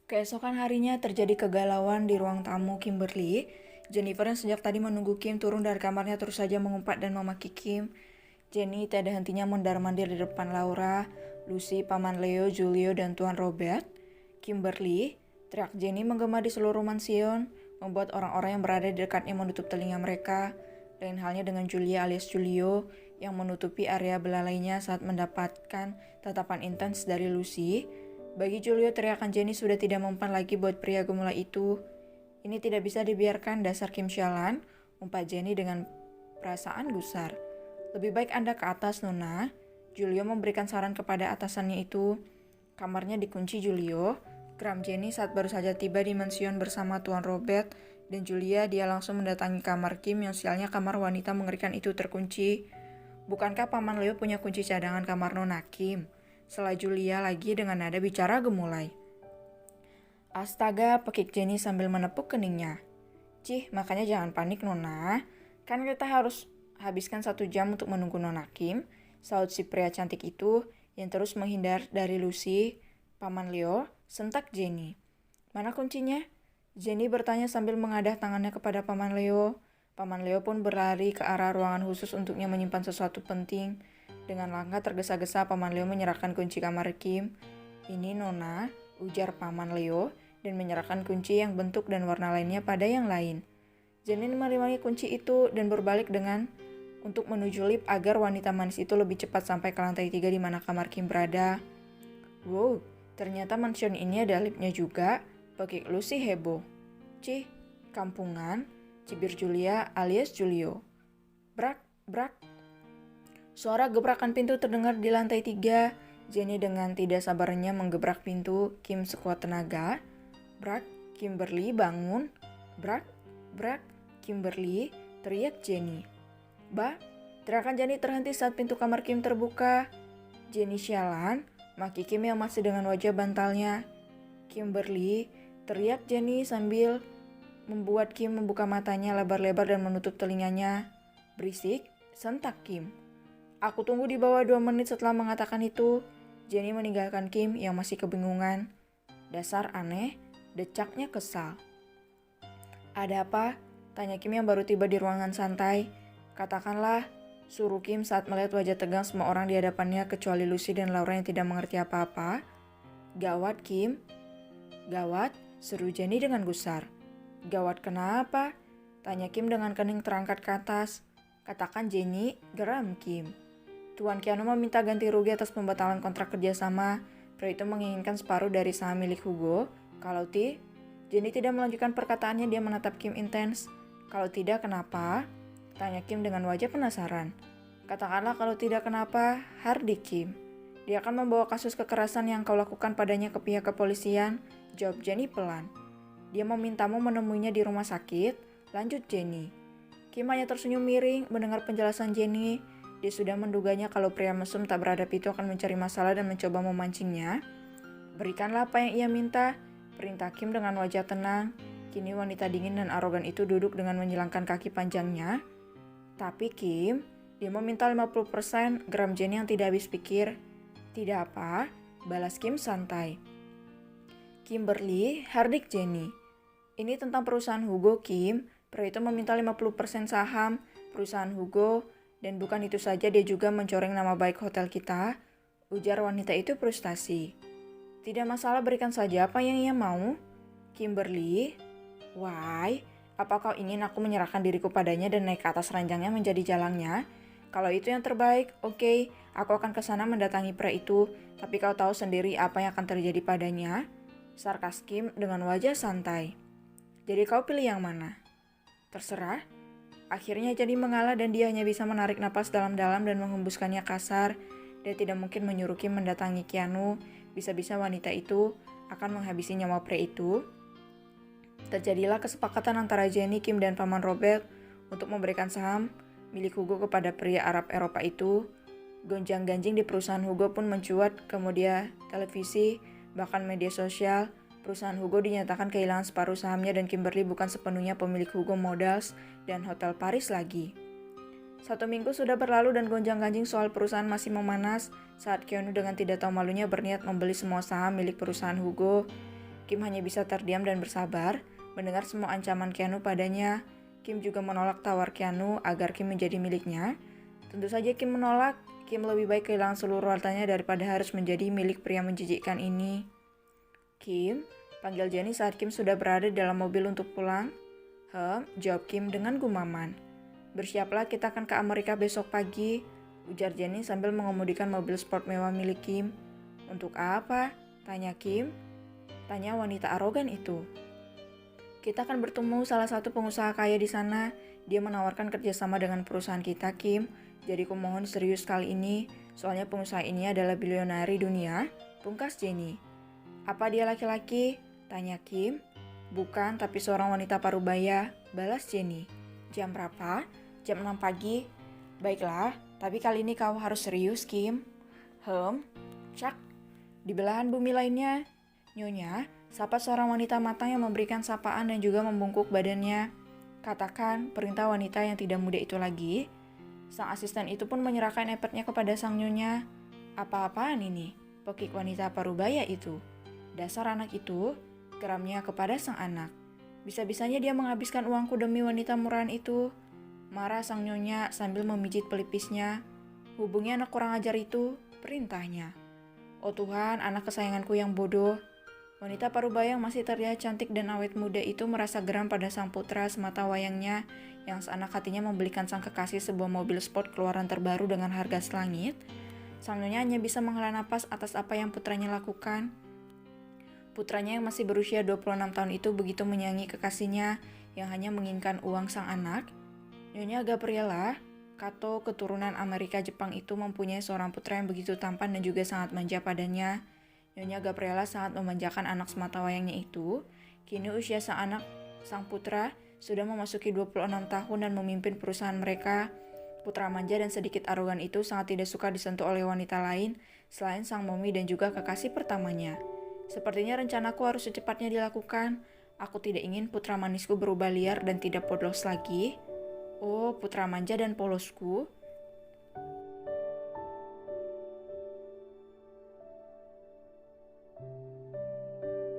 Keesokan harinya terjadi kegalauan di ruang tamu Kimberly. Jennifer yang sejak tadi menunggu Kim turun dari kamarnya terus saja mengumpat dan memaki Kim. Jenny tiada hentinya mondar-mandir di depan Laura, Lucy, Paman Leo, Julio, dan Tuan Robert. Kimberly, teriak Jenny menggema di seluruh mansion, membuat orang-orang yang berada di dekatnya menutup telinga mereka. Lain halnya dengan Julia alias Julio yang menutupi area belalainya saat mendapatkan tatapan intens dari Lucy. Bagi Julio, teriakan Jenny sudah tidak mempan lagi buat pria gemula itu. Ini tidak bisa dibiarkan, dasar Kim Sialan, umpat Jenny dengan perasaan gusar. Lebih baik Anda ke atas, Nona. Julio memberikan saran kepada atasannya itu. Kamarnya dikunci Julio. Geram Jenny saat baru saja tiba di mansion bersama Tuan Robert dan Julia. Dia langsung mendatangi kamar Kim yang sialnya kamar wanita mengerikan itu terkunci. Bukankah Paman Leo punya kunci cadangan kamar Nona Kim? Sela Julia lagi dengan nada bicara gemulai. Astaga, pekik Jenny sambil menepuk keningnya. Cih, makanya jangan panik Nona. Kan kita harus habiskan 1 jam untuk menunggu Nona Kim, saut si pria cantik itu yang terus menghindar dari Lucy. Paman Leo sentak Jenny. Mana kuncinya? Jenny bertanya sambil mengadah tangannya kepada Paman Leo. Paman Leo pun berlari ke arah ruangan khusus untuknya menyimpan sesuatu penting. Dengan langkah tergesa-gesa, Paman Leo menyerahkan kunci kamar Kim. Ini Nona, ujar Paman Leo, dan menyerahkan kunci yang bentuk dan warna lainnya pada yang lain. Jenny menerima kunci itu dan berbalik dengan untuk menuju lift agar wanita manis itu lebih cepat sampai ke lantai 3 di mana kamar Kim berada. Wow, ternyata mansion ini ada liftnya juga, pekik Lucy heboh. Cih, kampungan, cibir Julia alias Julio. Brak, brak. Suara gebrakan pintu terdengar di lantai 3. Jenny dengan tidak sabarnya menggebrak pintu. Kim sekuat tenaga. Brak, Kimberly bangun. Brak, brak, Kimberly, teriak Jenny. Bah, teriakan Jenny terhenti saat pintu kamar Kim terbuka. Jenny sialan, maki Kim yang masih dengan wajah bantalnya. Kimberly, teriak Jenny sambil membuat Kim membuka matanya lebar-lebar dan menutup telinganya. Berisik, sentak Kim. Aku tunggu di bawah 2 menit setelah mengatakan itu. Jenny meninggalkan Kim yang masih kebingungan. Dasar aneh, decaknya kesal. Ada apa? Tanya Kim yang baru tiba di ruangan santai. Katakanlah, suruh Kim saat melihat wajah tegang semua orang di hadapannya kecuali Lucy dan Laura yang tidak mengerti apa-apa. Gawat Kim. Gawat, seru Jenny dengan gusar. Gawat kenapa? Tanya Kim dengan kening terangkat ke atas. Katakan Jenny, geram Kim. Tuan Keanu meminta ganti rugi atas pembatalan kontrak kerjasama. Pria itu menginginkan separuh dari saham milik Hugo. Kalau Jenny tidak melanjutkan perkataannya, dia menatap Kim intens. Kalau tidak, kenapa? Tanya Kim dengan wajah penasaran. Katakanlah kalau tidak kenapa, hardik Kim. Dia akan membawa kasus kekerasan yang kau lakukan padanya ke pihak kepolisian, jawab Jenny pelan. Dia memintamu menemuinya di rumah sakit, lanjut Jenny. Kim hanya tersenyum miring mendengar penjelasan Jenny. Dia sudah menduganya kalau pria mesum tak beradab itu akan mencari masalah dan mencoba memancingnya. Berikanlah apa yang ia minta, perintah Kim dengan wajah tenang. Kini wanita dingin dan arogan itu duduk dengan menyilangkan kaki panjangnya. Tapi Kim, dia meminta 50%, geram Jenny yang tidak habis pikir. Tidak apa, balas Kim santai. Kimberly, hardik Jenny. Ini tentang perusahaan Hugo, Kim. Pria itu meminta 50% saham perusahaan Hugo. Dan bukan itu saja, dia juga mencoreng nama baik hotel kita, ujar wanita itu frustasi. Tidak masalah, berikan saja apa yang ia mau. Kimberly, why? Apa kau ingin aku menyerahkan diriku padanya dan naik ke atas ranjangnya menjadi jalangnya? Kalau itu yang terbaik, oke, aku akan ke sana mendatangi pria itu, tapi kau tahu sendiri apa yang akan terjadi padanya? Sarkas Kim dengan wajah santai. Jadi kau pilih yang mana? Terserah. Akhirnya Jenny mengalah dan dia hanya bisa menarik napas dalam-dalam dan menghembuskannya kasar. Dia tidak mungkin menyuruh Kim mendatangi Keanu. Bisa-bisa wanita itu akan menghabisi nyawa pria itu. Terjadilah kesepakatan antara Jenny, Kim, dan Paman Robert untuk memberikan saham milik Hugo kepada pria Arab Eropa itu. Gonjang-ganjing di perusahaan Hugo pun mencuat, kemudian televisi, bahkan media sosial. Perusahaan Hugo dinyatakan kehilangan separuh sahamnya dan Kimberly bukan sepenuhnya pemilik Hugo Models dan Hotel Paris lagi. 1 minggu sudah berlalu dan gonjang-ganjing soal perusahaan masih memanas saat Keanu dengan tidak tahu malunya berniat membeli semua saham milik perusahaan Hugo. Kim hanya bisa terdiam dan bersabar mendengar semua ancaman Keanu padanya. Kim juga menolak tawar Keanu agar Kim menjadi miliknya. Tentu saja Kim menolak. Kim lebih baik kehilangan seluruh hartanya daripada harus menjadi milik pria menjijikkan ini. Kim, panggil Jenny saat Kim sudah berada di dalam mobil untuk pulang. Jawab Kim dengan gumaman. Bersiaplah, kita akan ke Amerika besok pagi, ujar Jenny sambil mengemudikan mobil sport mewah milik Kim. Untuk apa? Tanya Kim. Tanya wanita arogan itu. Kita akan bertemu salah satu pengusaha kaya di sana. Dia menawarkan kerjasama dengan perusahaan kita, Kim. Jadi kumohon serius kali ini, soalnya pengusaha ini adalah bilionari dunia, pungkas Jenny. Apa dia laki-laki? Tanya Kim. Bukan, tapi seorang wanita parubaya, balas Jenny. Jam berapa? Jam 6 pagi. Baiklah, tapi kali ini kau harus serius, Kim. Cak. Di belahan bumi lainnya, Nyonya, sapa seorang wanita matang yang memberikan sapaan dan juga membungkuk badannya. Katakan, perintah wanita yang tidak muda itu lagi. Sang asisten itu pun menyerahkan iPad-nya kepada sang Nyonya. Apa-apaan ini? Pekik wanita parubaya itu. Dasar anak itu, geramnya kepada sang anak. Bisa-bisanya dia menghabiskan uangku demi wanita murahan itu. Marah sang Nyonya sambil memijit pelipisnya. Hubungi anak kurang ajar itu, perintahnya. Oh Tuhan, anak kesayanganku yang bodoh. Wanita parubaya yang masih terlihat cantik dan awet muda itu merasa geram pada sang putra semata wayangnya yang seanak hatinya membelikan sang kekasih sebuah mobil sport keluaran terbaru dengan harga selangit. Sang Nyonya hanya bisa menghela napas atas apa yang putranya lakukan. Putranya yang masih berusia 26 tahun itu begitu menyayangi kekasihnya yang hanya menginginkan uang sang anak. Nyonya Gabriela, Kato keturunan Amerika Jepang itu mempunyai seorang putra yang begitu tampan dan juga sangat manja padanya. Nyonya Gabriela sangat memanjakan anak semata wayangnya itu. Kini usia sang putra sudah memasuki 26 tahun dan memimpin perusahaan mereka. Putra manja dan sedikit arogan itu sangat tidak suka disentuh oleh wanita lain selain sang mommy dan juga kekasih pertamanya. Sepertinya rencanaku harus secepatnya dilakukan. Aku tidak ingin putra manisku berubah liar dan tidak polos lagi. Oh, putra manja dan polosku,